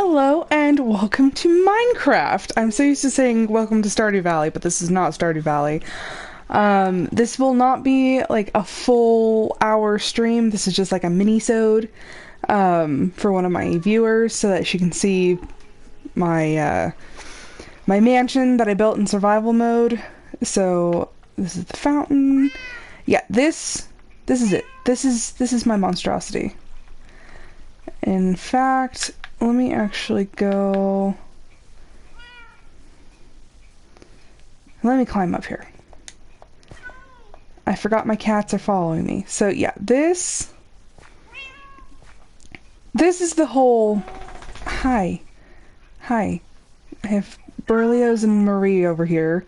Hello and welcome to Minecraft. I'm so used to saying welcome to Stardew Valley, but this is not Stardew Valley. This will not be like a full hour stream. This is just like a mini-sode for one of my viewers so that she can see my my mansion that I built in survival mode. So this is the fountain. Yeah, this is it. This is my monstrosity. In fact, let me actually go... Let me climb up here. I forgot my cats are following me. So yeah, this is the whole... Hi. I have Berlioz and Marie over here.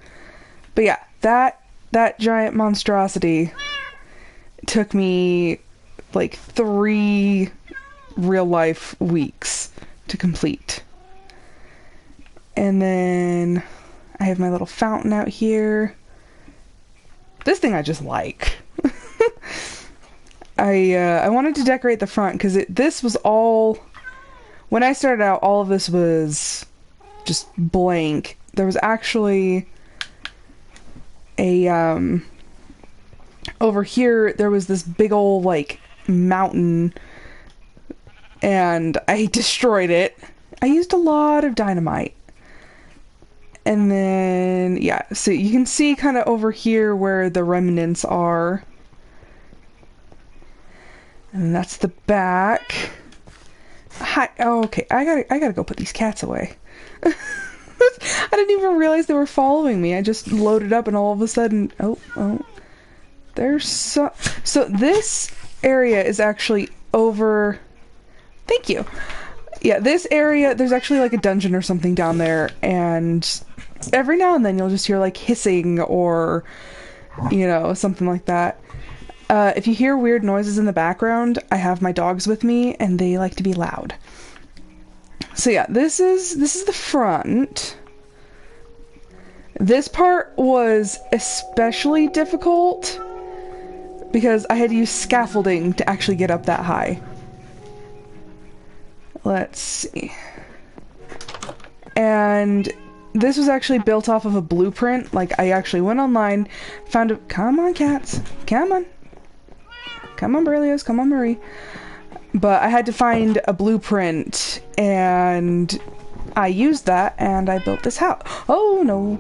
But yeah, that giant monstrosity took me like 3 real-life weeks to complete. And then I have my little fountain out here. This thing I just like. I wanted to decorate the front because this was all... When I started out, all of this was just blank. There was actually a... over here, there was this big old, like, mountain, and I destroyed it. I used a lot of dynamite. And then, yeah, so you can see kind of over here where the remnants are. And that's the back. Hi. Oh, okay. I gotta go put these cats away. I didn't even realize they were following me. I just loaded up and all of a sudden, oh. There's so this area is actually over... Thank you. Yeah, this area, there's actually like a dungeon or something down there, and every now and then you'll just hear like hissing or, you know, something like that. If you hear weird noises in the background, I have my dogs with me, and they like to be loud. So yeah, this is the front. This part was especially difficult because I had to use scaffolding to actually get up that high. Let's see. And this was actually built off of a blueprint. Like, I actually went online, found a... Come on, cats. Come on. Come on, Berlioz. Come on, Marie. But I had to find a blueprint, and I used that, and I built this house. Oh, no.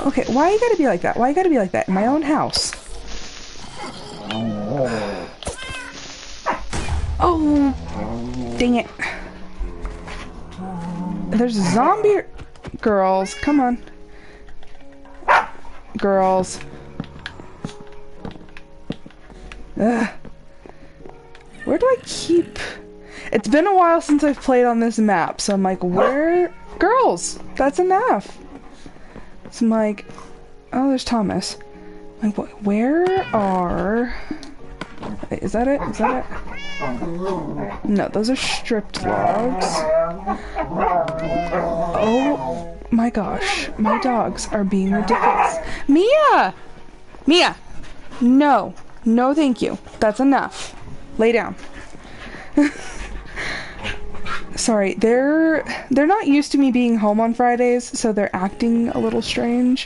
Okay, why you gotta be like that? Why you gotta be like that in my own house? Oh, dang it. There's a zombie... Girls, come on. Girls. Ugh. Where do I keep... It's been a while since I've played on this map, so I'm like, where... Girls! That's enough! So I'm like... Oh, there's Thomas. I'm like, what? Where are... Is that it? Is that it? No, those are stripped logs. Oh my gosh. My dogs are being ridiculous. Mia! Mia! No. No, thank you. That's enough. Lay down. Sorry, they're not used to me being home on Fridays, so they're acting a little strange.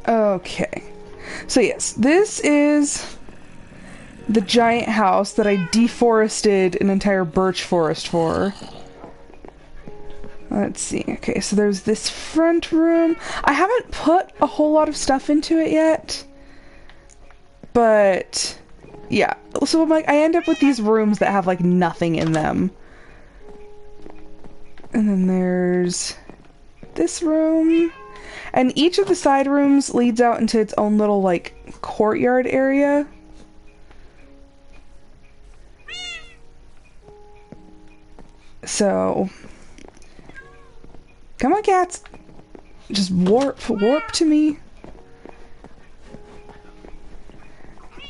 Okay. So yes, this is the giant house that I deforested an entire birch forest for. Let's see. Okay, so there's this front room. I haven't put a whole lot of stuff into it yet. But, yeah. So I'm like, I end up with these rooms that have like nothing in them. And then there's this room. And each of the side rooms leads out into its own little, like, courtyard area. So... Come on, cats! Just warp to me.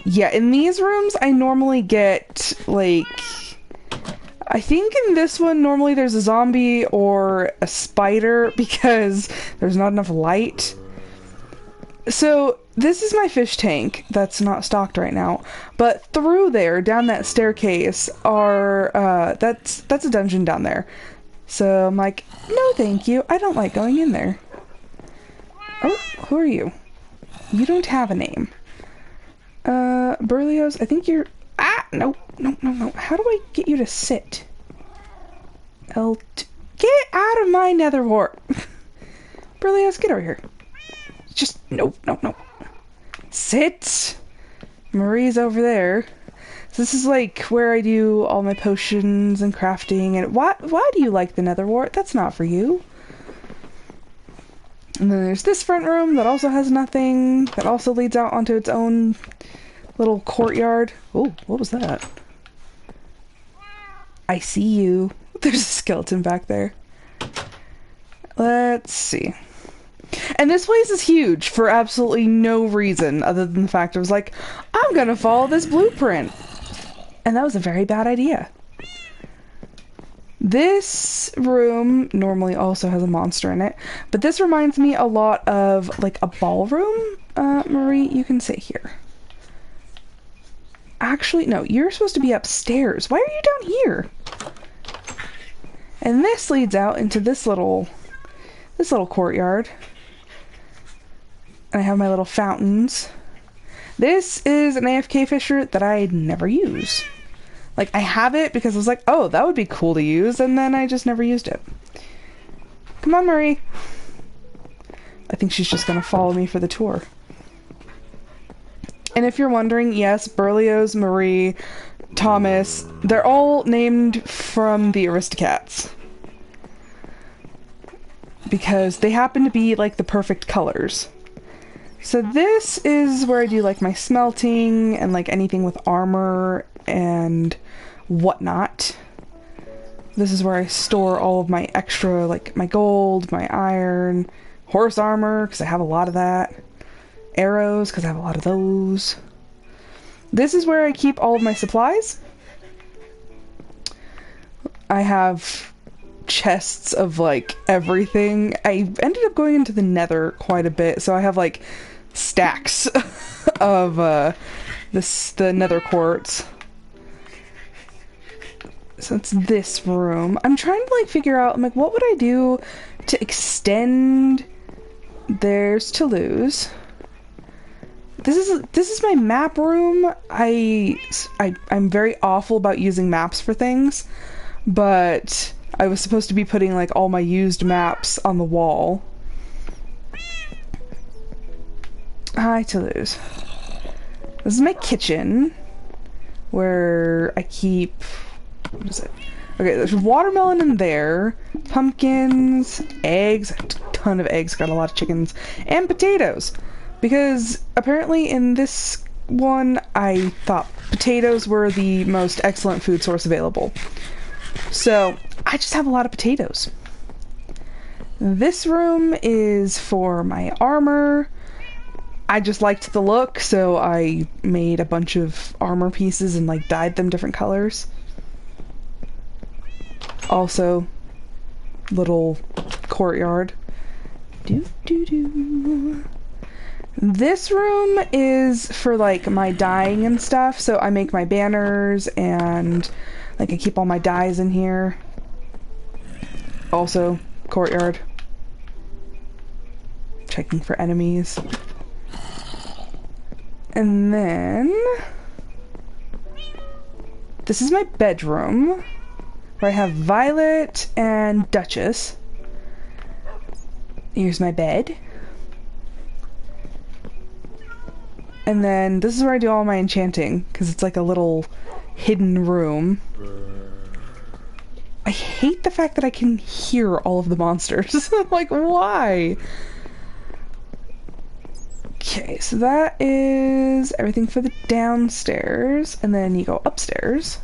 Yeah, in these rooms, I normally get, like... I think in this one, normally there's a zombie or a spider because there's not enough light. So this is my fish tank that's not stocked right now, but through there, down that staircase, are that's a dungeon down there. So I'm like, no, thank you. I don't like going in there. Oh, who are you? You don't have a name. Berlioz, I think you're... Ah, no. How do I get you to sit? Get out of my nether wart. Berlioz, get over here. Just, no. Sit! Marie's over there. So this is like where I do all my potions and crafting, and why do you like the nether wart? That's not for you. And then there's this front room that also has nothing, that also leads out onto its own little courtyard. Oh, what was that? I see you. There's a skeleton back there. Let's see. And this place is huge for absolutely no reason other than the fact I was like, I'm gonna follow this blueprint. And that was a very bad idea. This room normally also has a monster in it, but this reminds me a lot of like a ballroom. Marie, you can sit here. Actually, no, you're supposed to be upstairs. Why are you down here? And this leads out into this little courtyard. And I have my little fountains. This is an AFK fisher that I never use. Like, I have it because I was like, oh, that would be cool to use, and then I just never used it. Come on, Marie. I think she's just gonna follow me for the tour. And if you're wondering, yes, Berlioz, Marie, Thomas, they're all named from the Aristocats. Because they happen to be, like, the perfect colors. So this is where I do, like, my smelting and, like, anything with armor and whatnot. This is where I store all of my extra, like, my gold, my iron, horse armor, because I have a lot of that. Arrows, because I have a lot of those. This is where I keep all of my supplies. I have chests of, like, everything. I ended up going into the nether quite a bit, so I have, like, stacks of the nether quartz. So it's this room. I'm trying to, like, figure out, I'm like, what would I do to extend... There's Toulouse. This is my map room. I'm very awful about using maps for things, but I was supposed to be putting, like, all my used maps on the wall. Hi, Toulouse. This is my kitchen, where I keep... What is it? Okay, there's watermelon in there, pumpkins, eggs, a ton of eggs, got a lot of chickens, and potatoes. Because apparently in this one, I thought potatoes were the most excellent food source available. So, I just have a lot of potatoes. This room is for my armor. I just liked the look, so I made a bunch of armor pieces and, like, dyed them different colors. Also, little courtyard. This room is for, like, my dyeing and stuff, so I make my banners and, like, I keep all my dyes in here. Also, courtyard. Checking for enemies. And then... This is my bedroom, where I have Violet and Duchess. Here's my bed. And then this is where I do all my enchanting, because it's like a little hidden room. I hate the fact that I can hear all of the monsters. I'm like, why? Okay, so that is everything for the downstairs, and then you go upstairs.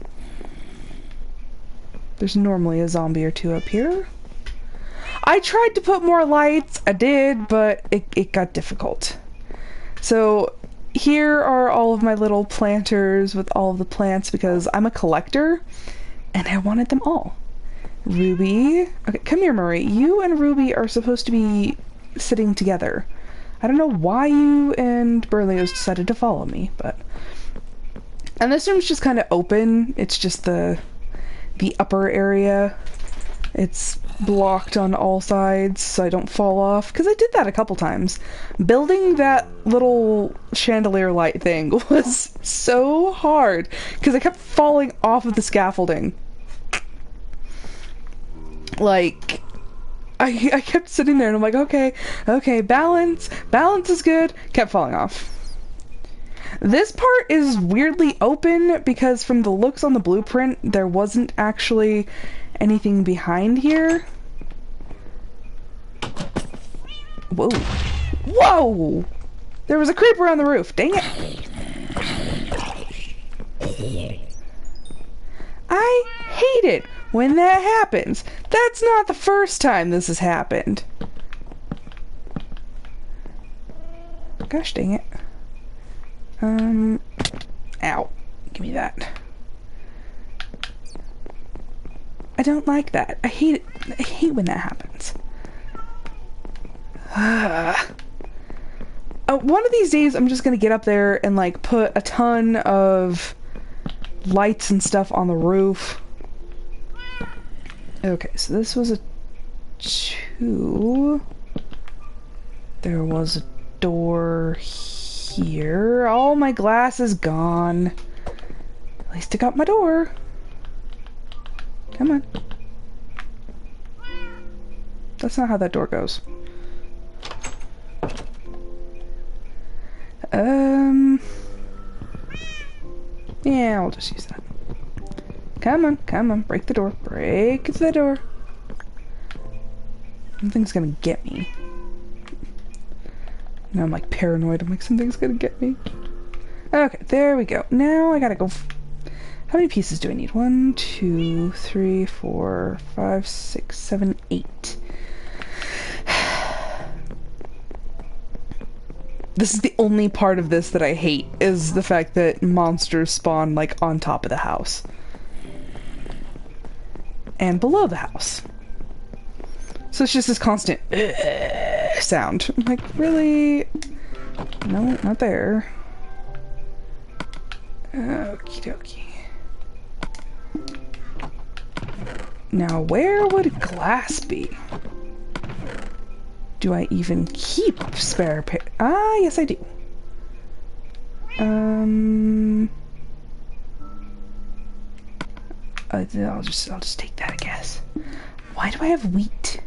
There's normally a zombie or two up here. I tried to put more lights, I did, but it got difficult. So here are all of my little planters with all of the plants because I'm a collector and I wanted them all. Ruby. Okay, come here, Marie. You and Ruby are supposed to be sitting together. I don't know why you and Berlioz decided to follow me, but... And this room's just kind of open. It's just the upper area. It's blocked on all sides so I don't fall off, because I did that a couple times. Building that little chandelier light thing was so hard because I kept falling off of the scaffolding. Like, I kept sitting there and I'm like, okay, balance is good. Kept falling off. This part is weirdly open because from the looks on the blueprint, there wasn't actually anything behind here. Whoa. Whoa! There was a creeper on the roof. Dang it. I hate it when that happens. That's not the first time this has happened. Gosh dang it. Ow. Give me that. I don't like that. I hate it. I hate when that happens. One of these days I'm just gonna get up there and like put a ton of lights and stuff on the roof. Okay, so this was a 2. There was a door here. All my glass is gone. At least I got my door. Come on. That's not how that door goes. Yeah, I'll just use that. Come on, break the door. Break the door. Something's gonna get me. Now I'm like paranoid. I'm like, something's gonna get me. Okay, there we go. Now I gotta go. How many pieces do I need? 1, 2, 3, 4, 5, 6, 7, 8. This is the only part of this that I hate, is the fact that monsters spawn, like, on top of the house. And below the house. So it's just this constant sound. I'm like, really? No, not there. Okie dokie. Now, where would glass be? Do I even keep spare Ah, yes I do. I'll just take that, I guess. Why do I have wheat?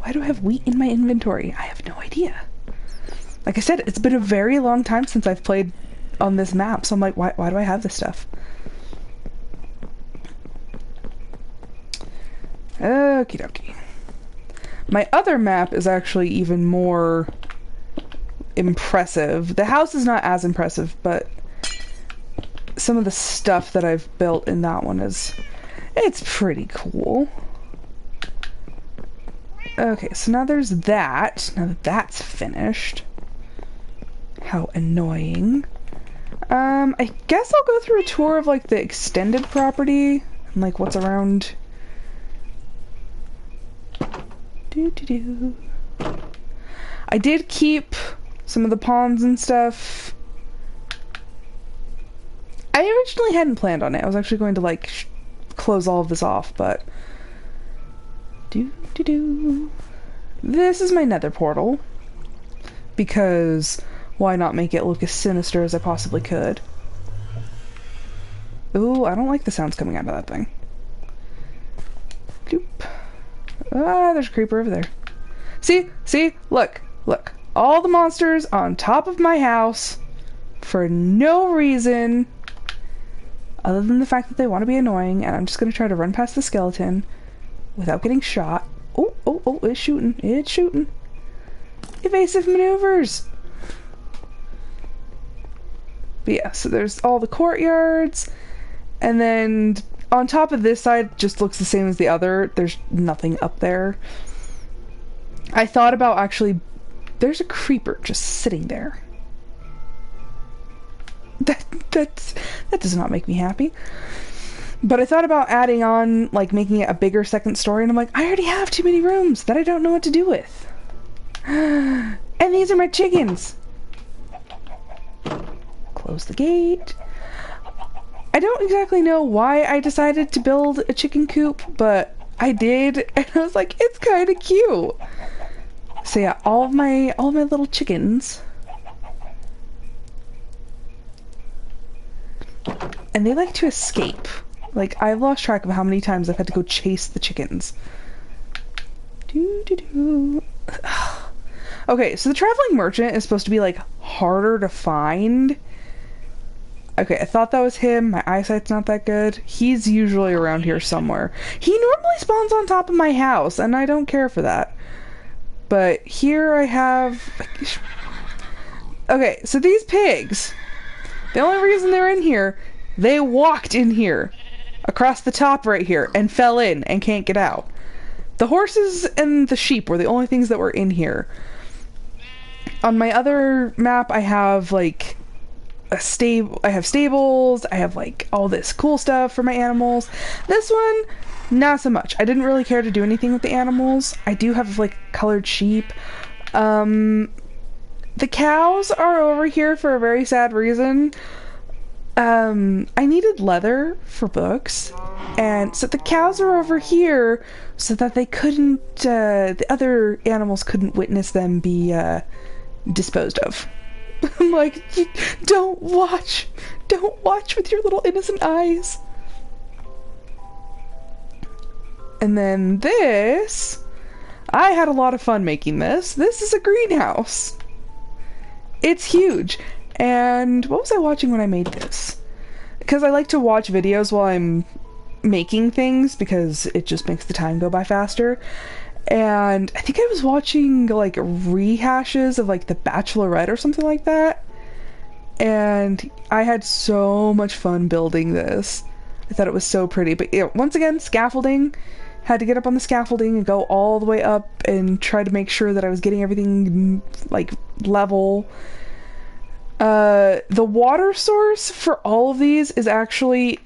Why do I have wheat in my inventory? I have no idea. Like I said, it's been a very long time since I've played on this map, so I'm like, why do I have this stuff? Okie dokie. My other map is actually even more impressive. The house is not as impressive, but some of the stuff that I've built in that one it's pretty cool. Okay, so now there's that. Now that that's finished. How annoying. I guess I'll go through a tour of, like, the extended property and, like, what's around. I did keep some of the ponds and stuff. I originally hadn't planned on it. I was actually going to, like, close all of this off, but... This is my nether portal. Because why not make it look as sinister as I possibly could? Ooh, I don't like the sounds coming out of that thing. Doop. Ah, there's a creeper over there. See? Look. All the monsters on top of my house for no reason other than the fact that they want to be annoying, and I'm just going to try to run past the skeleton without getting shot. Oh, it's shooting. Evasive maneuvers! But yeah, so there's all the courtyards, and then on top of this side just looks the same as the other. There's nothing up there. I thought about actually... There's a creeper just sitting there. That does not make me happy. But I thought about adding on, like, making it a bigger second story, and I'm like, I already have too many rooms that I don't know what to do with. And these are my chickens. Close the gate. I don't exactly know why I decided to build a chicken coop, but I did, and I was like, it's kind of cute. So yeah, all my little chickens. And they like to escape. Like, I've lost track of how many times I've had to go chase the chickens. Okay, so the traveling merchant is supposed to be, like, harder to find. Okay, I thought that was him. My eyesight's not that good. He's usually around here somewhere. He normally spawns on top of my house, and I don't care for that. But here I have... Okay, so these pigs, the only reason they're in here, they walked in here, across the top right here, and fell in and can't get out. The horses and the sheep were the only things that were in here. On my other map, I have, like, I have stables, I have, like, all this cool stuff for my animals. This one, not so much. I didn't really care to do anything with the animals. I do have, like, colored sheep. The cows are over here for a very sad reason. I needed leather for books, and so the cows are over here so that they couldn't, the other animals couldn't witness them be, disposed of. I'm like, don't watch with your little innocent eyes. And then this, I had a lot of fun making this. This is a greenhouse. It's huge. And what was I watching when I made this? Because I like to watch videos while I'm making things because it just makes the time go by faster. And I think I was watching, like, rehashes of, like, The Bachelorette or something like that. And I had so much fun building this. I thought it was so pretty. But, you know, once again, scaffolding. Had to get up on the scaffolding and go all the way up and try to make sure that I was getting everything, like, level. The water source for all of these is actually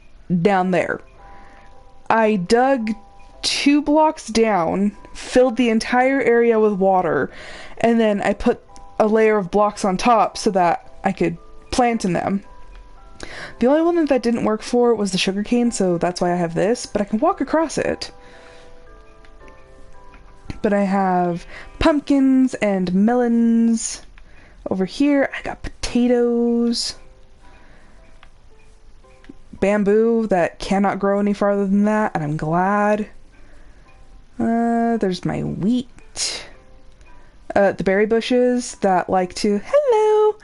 down there. I dug 2 blocks down, filled the entire area with water, and then I put a layer of blocks on top so that I could plant in them. The only one that didn't work for was the sugarcane, so that's why I have this, but I can walk across it. But I have pumpkins and melons. Over here, I got potatoes. Bamboo that cannot grow any farther than that, and I'm glad. There's my wheat. The berry bushes that like to... Hello!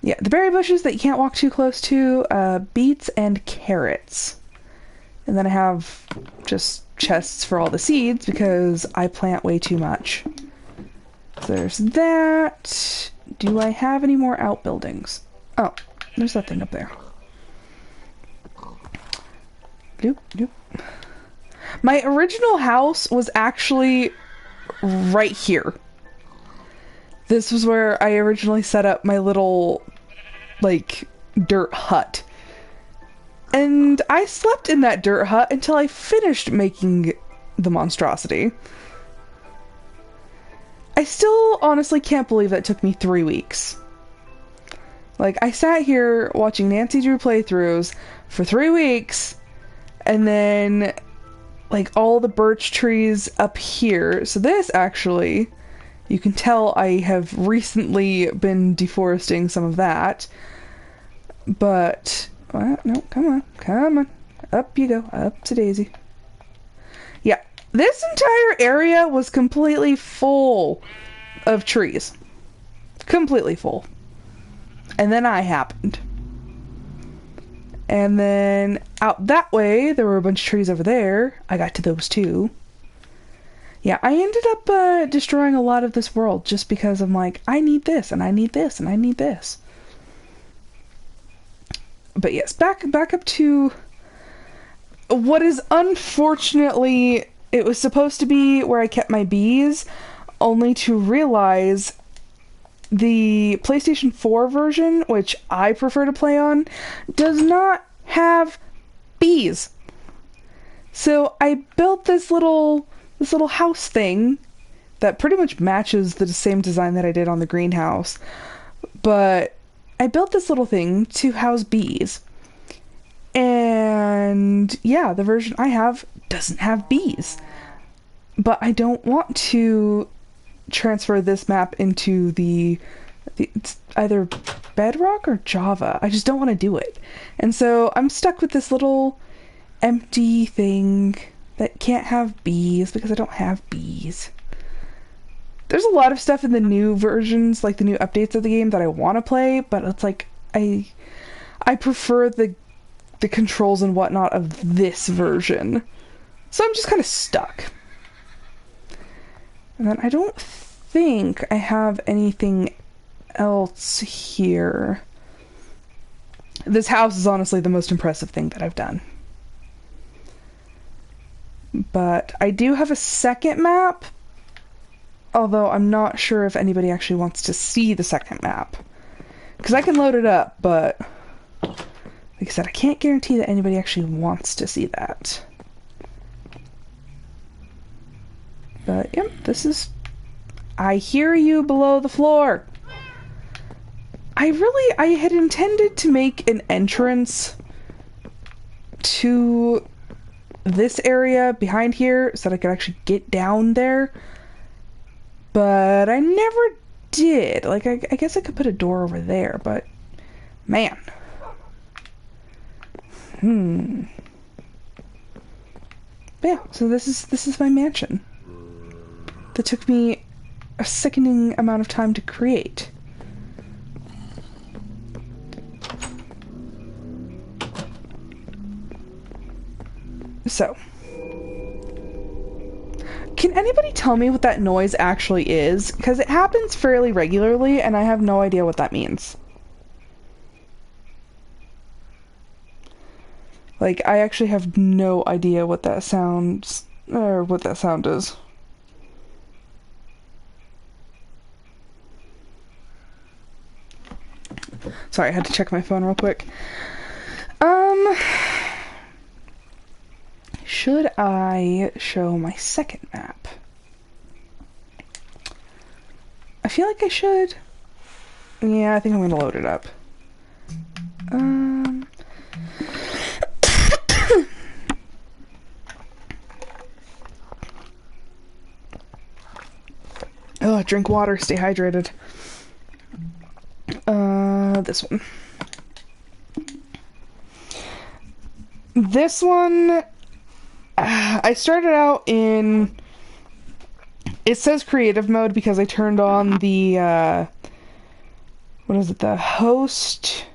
Yeah, the berry bushes that you can't walk too close to. Beets and carrots. And then I have just chests for all the seeds because I plant way too much. So there's that. Do I have any more outbuildings? Oh, there's that thing up there. Doop, doop. My original house was actually right here. This was where I originally set up my little, like, dirt hut. And I slept in that dirt hut until I finished making the monstrosity. I still honestly can't believe that took me 3 weeks. Like, I sat here watching Nancy Drew playthroughs for 3 weeks, and then, like, all the birch trees up here. So this, actually, you can tell I have recently been deforesting some of that. But, well, no, come on. Up you go, up to Daisy. Yeah, this entire area was completely full of trees. Completely full. And then I happened. And then out that way, there were a bunch of trees over there. I got to those too. Yeah, I ended up destroying a lot of this world just because I'm like, I need this, and I need this, and I need this. But yes, back up to what is unfortunately, it was supposed to be where I kept my bees, only to realize the PlayStation 4 version, which I prefer to play on, does not have bees. So I built this little house thing that pretty much matches the same design that I did on the greenhouse. But I built this little thing to house bees. And yeah, the version I have doesn't have bees. But I don't want to transfer this map into it's either Bedrock or Java. I just don't want to do it. And so I'm stuck with this little empty thing that can't have bees because I don't have bees. There's a lot of stuff in the new versions, like the new updates of the game, that I want to play, but it's like I prefer the controls and whatnot of this version. So I'm just kind of stuck. And then I don't think I have anything else here. This house is honestly the most impressive thing that I've done. But I do have a second map, although I'm not sure if anybody actually wants to see the second map. Because I can load it up, but like I said, I can't guarantee that anybody actually wants to see that. But yep, this is... I hear you below the floor. I had intended to make an entrance to this area behind here so that I could actually get down there. But I never did. Like, I guess I could put a door over there, but man. But yeah, so this is my mansion. That took me a sickening amount of time to create. So, can anybody tell me what that noise actually is? Because it happens fairly regularly, and I have no idea what that means. Like, I actually have no idea what that sounds, or what that sound is. Sorry, I had to check my phone real quick. Should I show my second map? I feel like I should. Yeah, I think I'm gonna load it up. Oh, drink water, stay hydrated. This one. This one, I started out in, it says creative mode because I turned on the, what is it, the host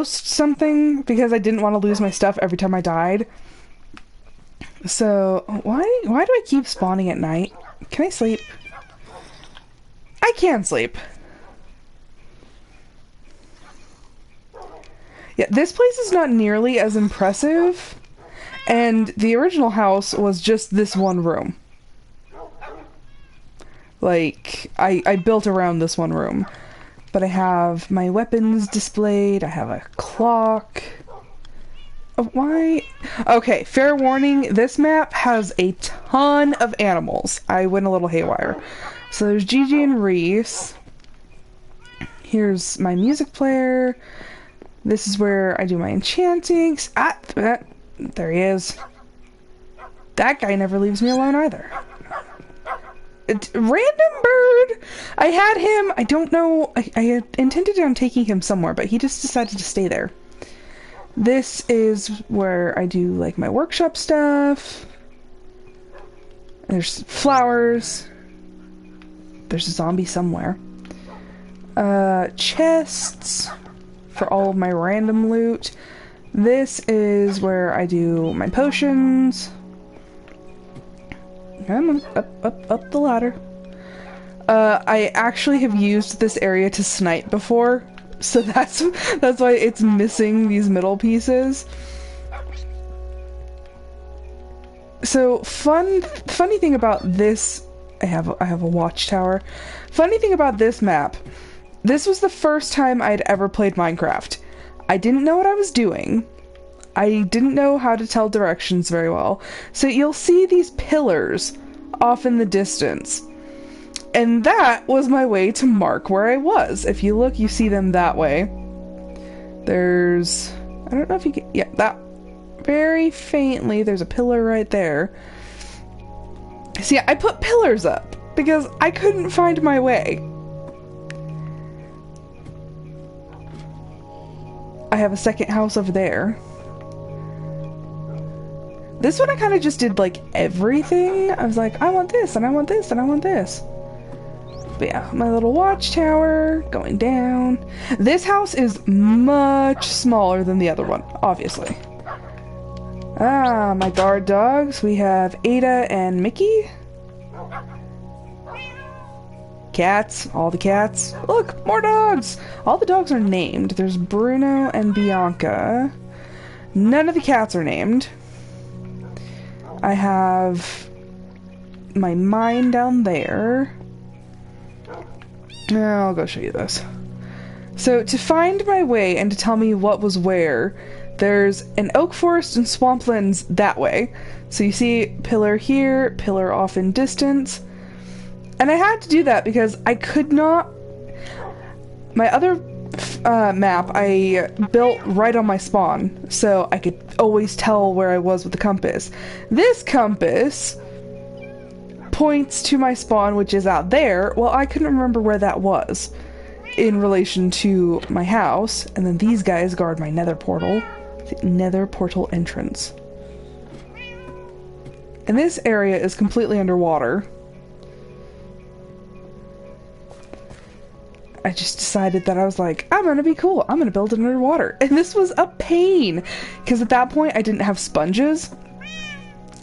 something, because I didn't want to lose my stuff every time I died. So, why do I keep spawning at night? Can I sleep? I can sleep. Yeah, this place is not nearly as impressive, and the original house was just this one room. Like, I built around this one room. But I have my weapons displayed, I have a clock. Oh, why? Okay, fair warning, this map has a ton of animals. I went a little haywire. So there's Gigi and Reese. Here's my music player. This is where I do my enchanting. There he is. That guy never leaves me alone either. Random bird! I had him, I don't know, I had intended on taking him somewhere, but he just decided to stay there. This is where I do, like, my workshop stuff. There's flowers. There's a zombie somewhere. Chests for all of my random loot. This is where I do my potions. Come on, up the ladder. I actually have used this area to snipe before, so that's why it's missing these middle pieces. So funny thing about this, I have a watchtower. Funny thing about this map, this was the first time I'd ever played Minecraft. I didn't know what I was doing. I didn't know how to tell directions very well. So you'll see these pillars off in the distance. And that was my way to mark where I was. If you look, you see them that way. There's... I don't know if you can... Yeah, that... Very faintly, there's a pillar right there. See, I put pillars up because I couldn't find my way. I have a second house over there. This one I kind of just did like everything. I was like, I want this, and I want this, and I want this. But yeah, my little watchtower going down. This house is much smaller than the other one, obviously. Ah, my guard dogs. We have Ada and Mickey. Cats. All the cats. Look, more dogs! All the dogs are named. There's Bruno and Bianca. None of the cats are named. I have my mine down there. I'll go show you this. So, to find my way and to tell me what was where, there's an oak forest and swamplands that way. So you see pillar here, pillar off in distance. And I had to do that because I could not... My other map I built right on my spawn, so I could always tell where I was with the compass. This compass points to my spawn, which is out there. Well, I couldn't remember where that was in relation to my house. And then these guys guard my nether portal. The nether portal entrance. And this area is completely underwater. I just decided that I was like, I'm gonna be cool. I'm gonna build it underwater. And this was a pain, because at that point I didn't have sponges.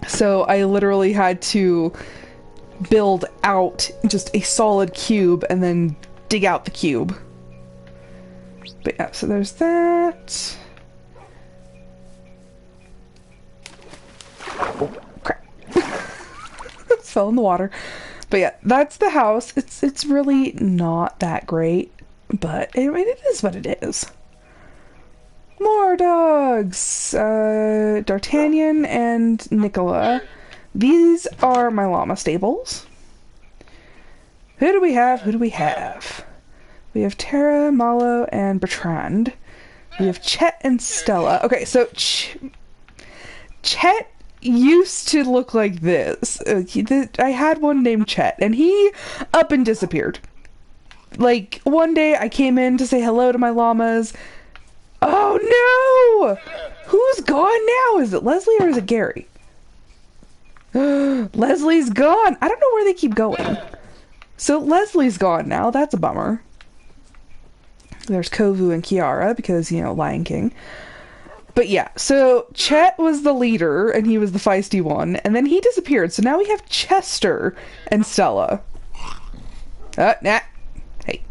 So I literally had to build out just a solid cube and then dig out the cube. But yeah, so there's that. Oh, crap. Fell in the water. But yeah, that's the house. It's really not that great, but it is what it is. More dogs! D'Artagnan and Nicola. These are my llama stables. Who do we have? Who do we have? We have Tara, Malo, and Bertrand. We have Chet and Stella. Okay, so Chet used to look like this. I had one named Chet, and he up and disappeared. Like, one day I came in to say hello to my llamas. Oh no! Who's gone now? Is it Leslie or is it Gary? Leslie's gone! I don't know where they keep going. So Leslie's gone now. That's a bummer. There's Kovu and Kiara because, you know, Lion King. But yeah, so Chet was the leader and he was the feisty one, and then he disappeared. So now we have Chester and Stella. Nah. Hey.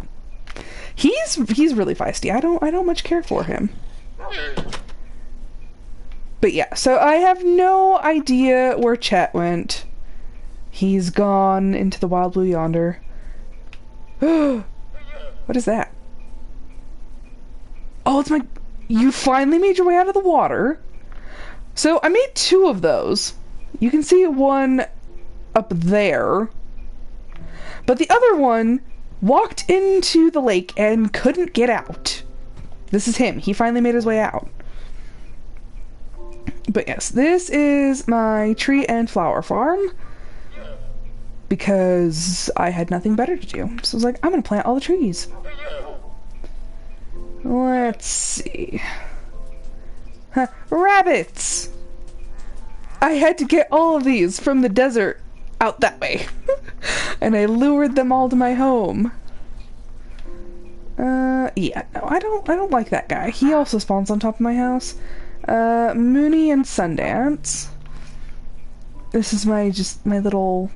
He's really feisty. I don't much care for him. But yeah, so I have no idea where Chet went. He's gone into the wild blue yonder. What is that? Oh, it's my... You finally made your way out of the water. So I made 2 of those. You can see one up there. But the other one walked into the lake and couldn't get out. This is him. He finally made his way out. But yes, this is my tree and flower farm. Because I had nothing better to do. So I was like, I'm gonna plant all the trees. Let's see. Rabbits! I had to get all of these from the desert out that way. And I lured them all to my home. Yeah, no, I don't like that guy. He also spawns on top of my house. Mooney and Sundance. This is my little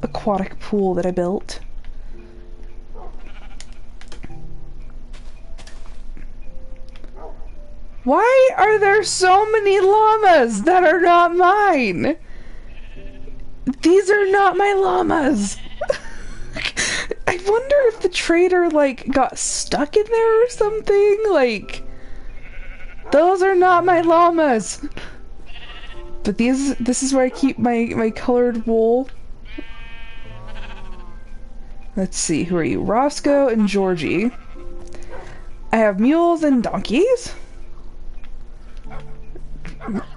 aquatic pool that I built. Why are there so many llamas that are not mine? These are not my llamas. I wonder if the trader, like, got stuck in there or something. Like, those are not my llamas. But this is where I keep my colored wool. Let's see, who are you? Roscoe and Georgie. I have mules and donkeys.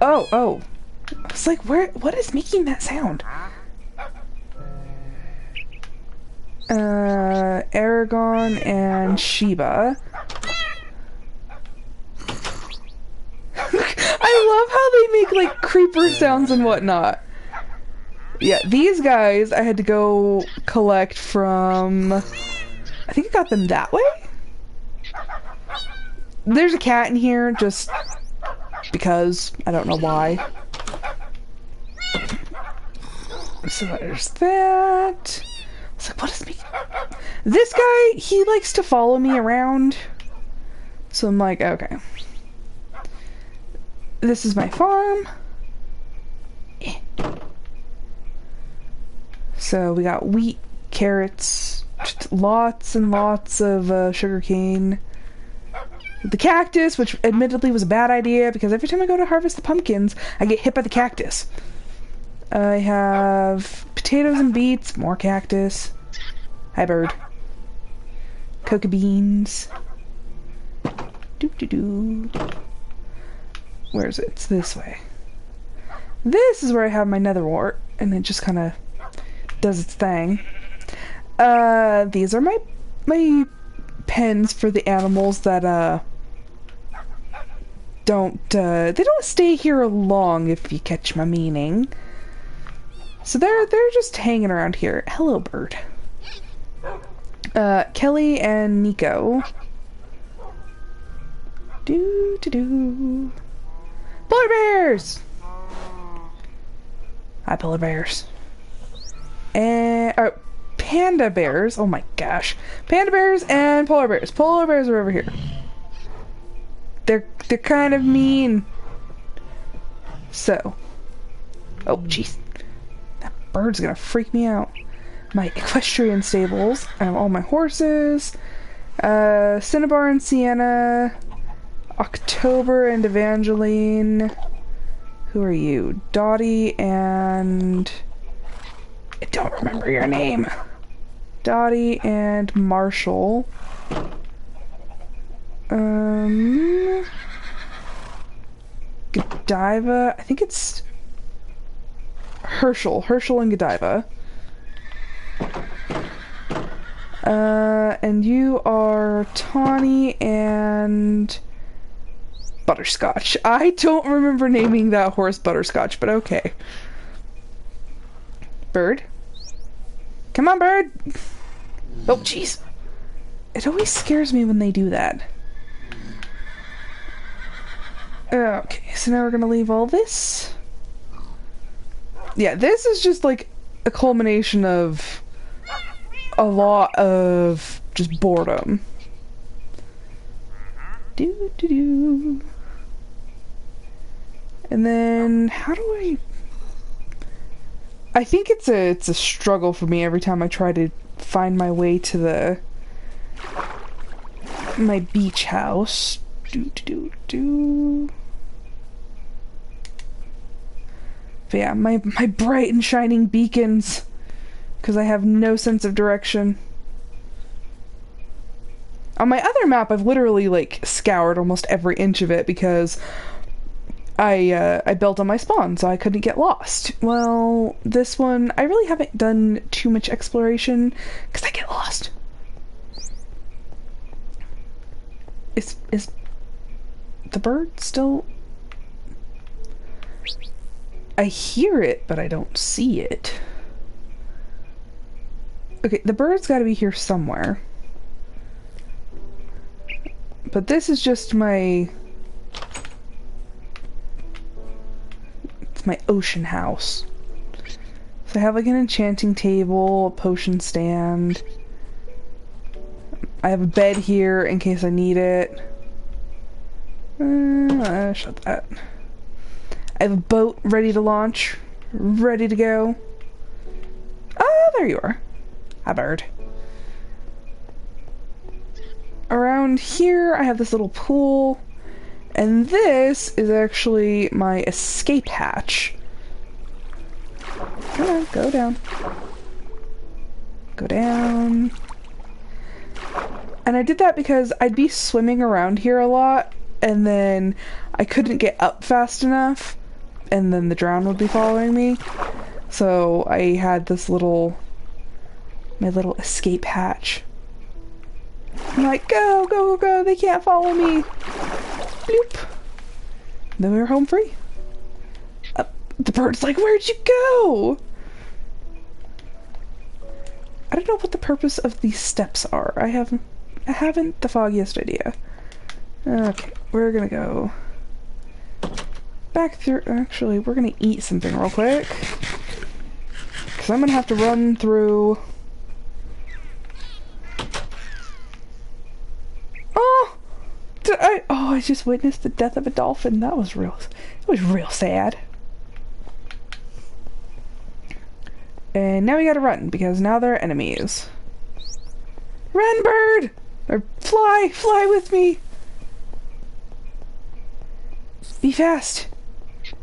Oh. I was like, what is making that sound? Aragon and Sheba. I love how they make, like, creeper sounds and whatnot. Yeah, these guys I had to go collect from... I think I got them that way? There's a cat in here, just because. I don't know why. So there's that. It's like, what is me? This guy, he likes to follow me around. So I'm like, okay. This is my farm. So we got wheat, carrots, just lots and lots of sugarcane. The cactus, which admittedly was a bad idea because every time I go to harvest the pumpkins, I get hit by the cactus. I have potatoes and beets, more cactus. Hi, bird. Cocoa beans. Doo-doo-doo. Where is it? It's this way. This is where I have my nether wart, and it just kind of does its thing. These are my pens for the animals that they don't stay here long, if you catch my meaning. So they're just hanging around here. Hello, bird. Kelly and Nico. Doo-doo-doo. Polar bears! Hi, polar bears. And panda bears. Oh my gosh. Panda bears and polar bears. Polar bears are over here. They're kind of mean. So. Oh, jeez. That bird's gonna freak me out. My equestrian stables. I have all my horses. Cinnabar and Sienna. October and Evangeline. Who are you? Dottie and... I don't remember your name. Dottie and Marshall. Godiva. I think it's Herschel. Herschel and Godiva. And you are Tawny and Butterscotch. I don't remember naming that horse Butterscotch, but okay. Bird? Come on, bird! Oh, jeez. It always scares me when they do that. Okay, so now we're gonna leave all this. Yeah, this is just like a culmination of a lot of just boredom. Do-do-do. And then, how do I think it's a struggle for me every time I try to find my way to my beach house. Do. But yeah, my bright and shining beacons, because I have no sense of direction. On my other map, I've literally like scoured almost every inch of it because I built on my spawn, so I couldn't get lost. Well, this one, I really haven't done too much exploration, because I get lost. Is the bird still... I hear it, but I don't see it. Okay, the bird's gotta be here somewhere. But this is just my... It's my ocean house. So I have like an enchanting table, a potion stand. I have a bed here in case I need it. Shut that. I have a boat ready to launch. Ready to go. Oh, there you are. Hi, bird. Around here, I have this little pool. And this is actually my escape hatch. Come on, go down. Go down. And I did that because I'd be swimming around here a lot, and then I couldn't get up fast enough, and then the drown would be following me. So I had this little, my little escape hatch. I'm like, go, go, go, they can't follow me. Bloop. Then we were home free. The bird's like, where'd you go? I don't know what the purpose of these steps are. I haven't the foggiest idea. Okay, we're gonna go back through. Actually, we're gonna eat something real quick, because I'm gonna have to run through. Oh! I just witnessed the death of a dolphin. That was real. It was real sad. And now we gotta run, because now they're enemies. Run, bird! Or fly! Fly with me! Be fast!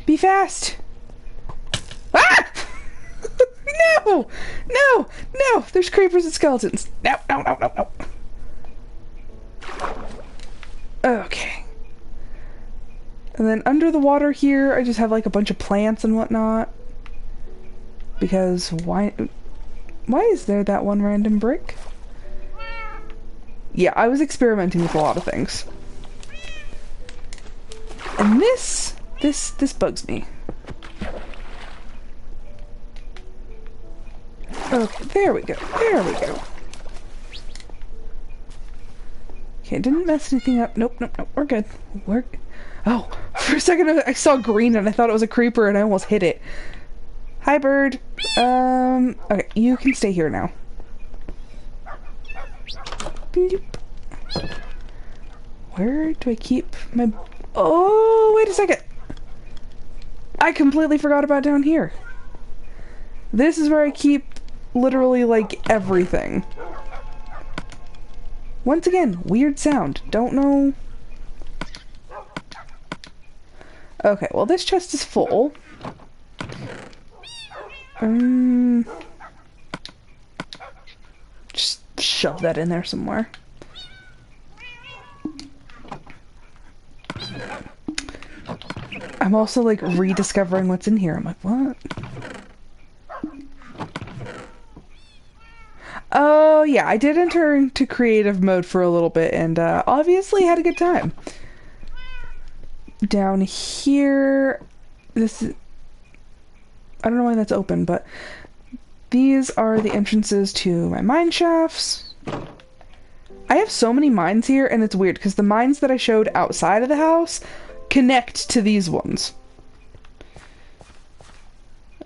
Be fast! Ah! No! No! No! There's creepers and skeletons. No, no, no, no, no. Okay. And then under the water here, I just have like a bunch of plants and whatnot. Because why is there that one random brick? Yeah, I was experimenting with a lot of things. And this bugs me. Okay, there we go. There we go. Okay, didn't mess anything up. Nope, nope, nope. We're good. Oh, for a second I saw green and I thought it was a creeper and I almost hit it. Hi, bird. Okay, you can stay here now. Bloop. Where do I keep my... Oh, wait a second. I completely forgot about down here. This is where I keep literally, like, everything. Once again, weird sound. Don't know... Okay, well, this chest is full. Just shove that in there somewhere. I'm also like rediscovering what's in here. I'm like, what? Oh yeah, I did enter into creative mode for a little bit and obviously had a good time. Down here, this is... I don't know why that's open, but these are the entrances to my mine shafts. I have so many mines here, and it's weird, because the mines that I showed outside of the house connect to these ones.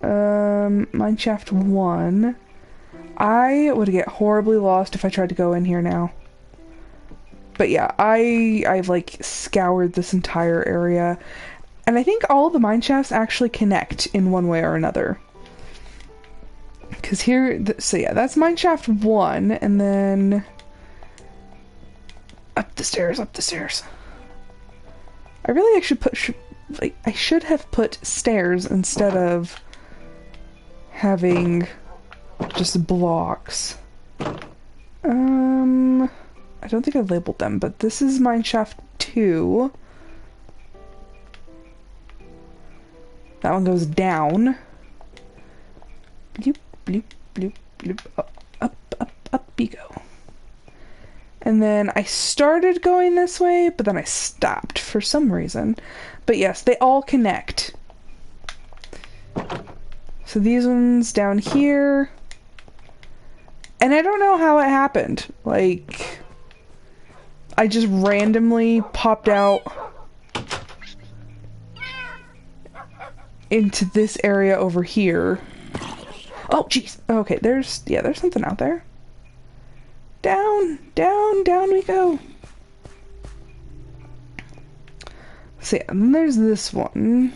Mine shaft 1. I would get horribly lost if I tried to go in here now. But yeah, I've like scoured this entire area. And I think all of the mine shafts actually connect in one way or another. Because here, so yeah, that's mine shaft 1, and then up the stairs, up the stairs. I really actually I should have put stairs instead of having just blocks. I don't think I labeled them, but this is mine shaft 2. That one goes down. Bloop, bloop, bloop, bloop. Up, up, up, up you go. And then I started going this way, but then I stopped for some reason. But yes, they all connect. So these ones down here. And I don't know how it happened. Like, I just randomly popped out into this area over here. Oh, jeez. Okay, there's something out there. Down, down, down we go. So yeah, and then there's this one.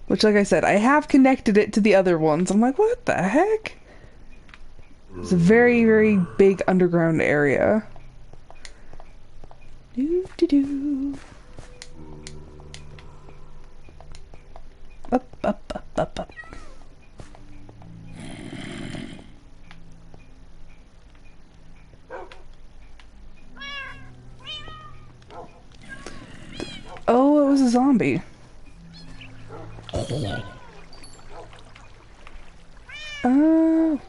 Which, like I said, I have connected it to the other ones. I'm like, what the heck? It's a very, very big underground area. Doo-doo-doo. Up, up, up, up, up. zombie.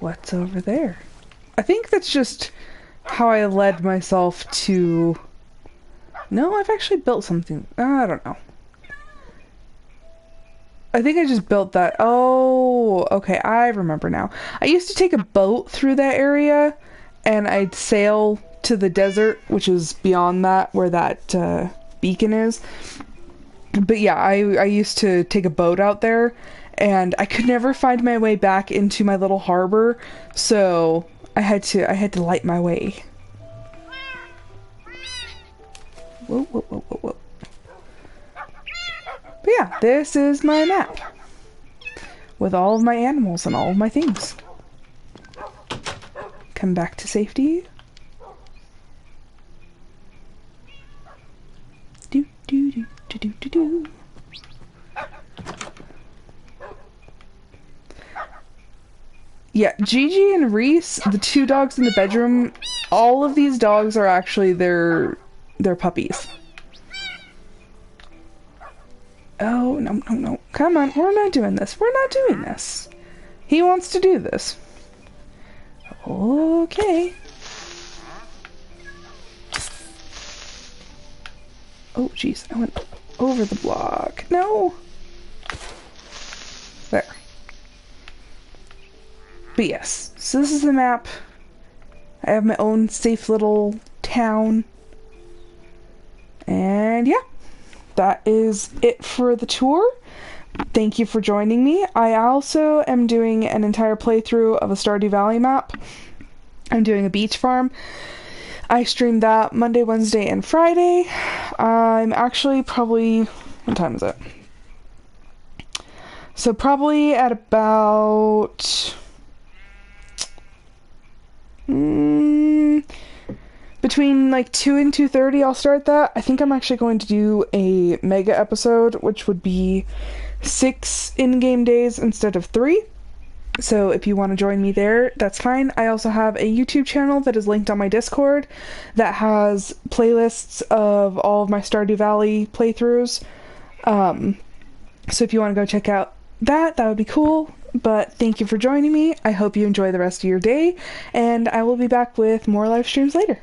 What's over there? I think that's just how I led myself to... No, I've actually built something. I don't know. I think I just built that. Oh, okay, I remember now. I used to take a boat through that area, and I'd sail to the desert, which is beyond that, where that beacon is. But yeah, I used to take a boat out there, and I could never find my way back into my little harbor, so I had to light my way. Whoa, whoa, whoa, whoa, whoa. But yeah, this is my map with all of my animals and all of my things. Come back to safety. Do do do do do do do. Yeah, Gigi and Reese, the two dogs in the bedroom, all of these dogs are actually their puppies. Oh, no, no, no. Come on, we're not doing this. We're not doing this. He wants to do this. Okay. Oh, jeez, I went over the block. No. There. But yes, so this is the map. I have my own safe little town. And yeah, that is it for the tour. Thank you for joining me. I also am doing an entire playthrough of a Stardew Valley map. I'm doing a beach farm. I stream that Monday, Wednesday, and Friday. I'm actually probably... What time is it? So probably at about... between like 2 and 2:30 I'll start that. I think I'm actually going to do a mega episode, which would be 6 in-game days instead of 3. So if you want to join me there, that's fine. I also have a YouTube channel that is linked on my Discord that has playlists of all of my Stardew Valley playthroughs. So if you want to go check out that would be cool. But thank you for joining me. I hope you enjoy the rest of your day, and I will be back with more live streams later.